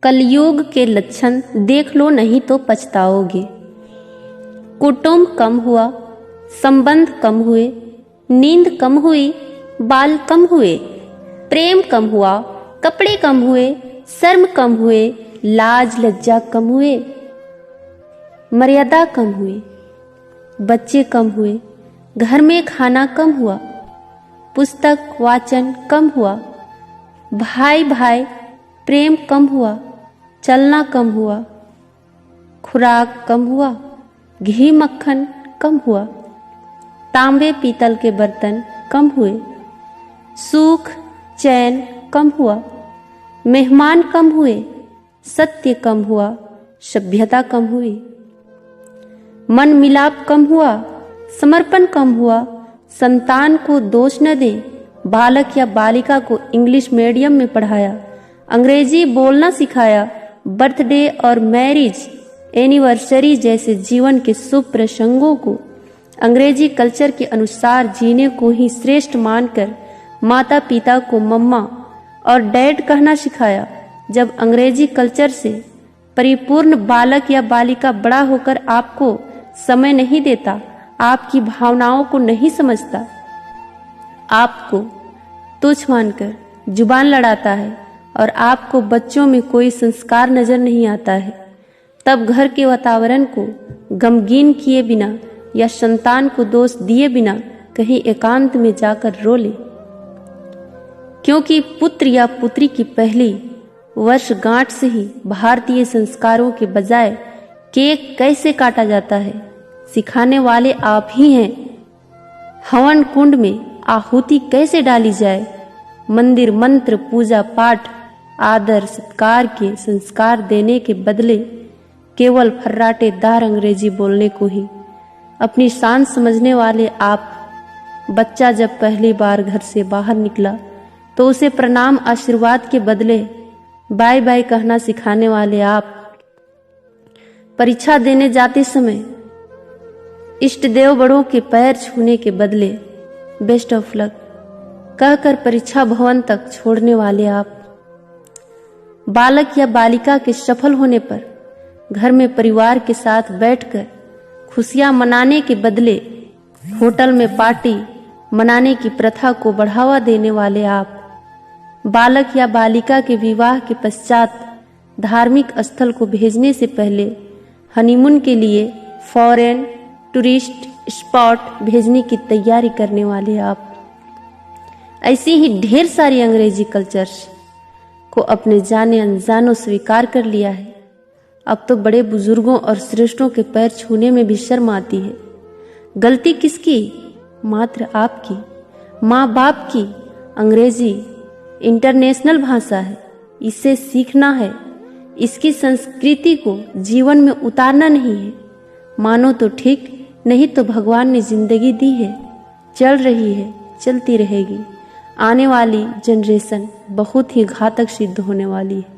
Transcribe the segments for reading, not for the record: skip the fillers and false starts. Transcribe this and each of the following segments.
कलयुग के लक्षण देख लो नहीं तो पछताओगे। कुटुंब कम हुआ, संबंध कम हुए, नींद कम हुई, बाल कम हुए, प्रेम कम हुआ, कपड़े कम हुए, शर्म कम हुए, लाज लज्जा कम हुए, मर्यादा कम हुई, बच्चे कम हुए, घर में खाना कम हुआ, पुस्तक वाचन कम हुआ, भाई भाई प्रेम कम हुआ, चलना कम हुआ, खुराक कम हुआ, घी मक्खन कम हुआ, तांबे पीतल के बर्तन कम हुए, सुख चैन कम हुआ, मेहमान कम हुए, सत्य कम हुआ, सभ्यता कम हुई, मन मिलाप कम हुआ, समर्पण कम हुआ, संतान को दोष न दे, बालक या बालिका को इंग्लिश मीडियम में पढ़ाया, अंग्रेजी बोलना सिखाया, बर्थडे और मैरिज एनिवर्सरी जैसे जीवन के शुभ प्रसंगों को अंग्रेजी कल्चर के अनुसार जीने को ही श्रेष्ठ मानकर माता पिता को मम्मा और डैड कहना सिखाया। जब अंग्रेजी कल्चर से परिपूर्ण बालक या बालिका बड़ा होकर आपको समय नहीं देता, आपकी भावनाओं को नहीं समझता, आपको तुच्छ मानकर जुबान लड़ाता है और आपको बच्चों में कोई संस्कार नजर नहीं आता है, तब घर के वातावरण को गमगीन किए बिना या संतान को दोष दिए बिना कहीं एकांत में जाकर रो ले। क्योंकि पुत्र या पुत्री की पहली वर्षगांठ से ही भारतीय संस्कारों के बजाय केक कैसे काटा जाता है सिखाने वाले आप ही हैं। हवन कुंड में आहुति कैसे डाली जाए, मंदिर मंत्र पूजा पाठ आदर सत्कार के संस्कार देने के बदले केवल फर्राटेदार अंग्रेजी बोलने को ही अपनी शान समझने वाले आप। बच्चा जब पहली बार घर से बाहर निकला तो उसे प्रणाम आशीर्वाद के बदले बाय बाय कहना सिखाने वाले आप। परीक्षा देने जाते समय इष्ट देव बड़ों के पैर छूने के बदले बेस्ट ऑफ लक कहकर परीक्षा भवन तक छोड़ने वाले आप। बालक या बालिका के सफल होने पर घर में परिवार के साथ बैठकर खुशियां मनाने के बदले होटल में पार्टी मनाने की प्रथा को बढ़ावा देने वाले आप। बालक या बालिका के विवाह के पश्चात धार्मिक स्थल को भेजने से पहले हनीमून के लिए फॉरेन टूरिस्ट स्पॉट भेजने की तैयारी करने वाले आप। ऐसी ही ढेर सारी अंग्रेजी कल्चर्स को अपने जाने अनजानों स्वीकार कर लिया है। अब तो बड़े बुजुर्गों और श्रेष्ठों के पैर छूने में भी शर्म आती है। गलती किसकी? मात्र आपकी, माँ बाप की। अंग्रेजी इंटरनेशनल भाषा है, इसे सीखना है, इसकी संस्कृति को जीवन में उतारना नहीं है। मानो तो ठीक, नहीं तो भगवान ने जिंदगी दी है, चल रही है, चलती रहेगी। आने वाली जनरेशन बहुत ही घातक सिद्ध होने वाली है।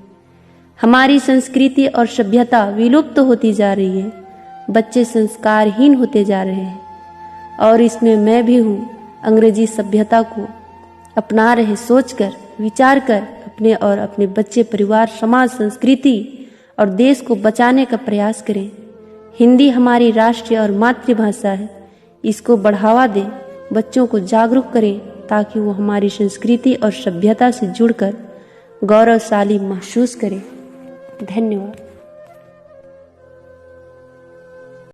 हमारी संस्कृति और सभ्यता विलुप्त होती जा रही है, बच्चे संस्कारहीन होते जा रहे हैं और इसमें मैं भी हूँ। अंग्रेजी सभ्यता को अपना रहे सोचकर विचार कर अपने और अपने बच्चे परिवार समाज संस्कृति और देश को बचाने का प्रयास करें। हिंदी हमारी राष्ट्रीय और मातृभाषा है, इसको बढ़ावा दें, बच्चों को जागरूक करें ताकि वो हमारी संस्कृति और सभ्यता से जुड़कर गौरवशाली महसूस करें। धन्यवाद।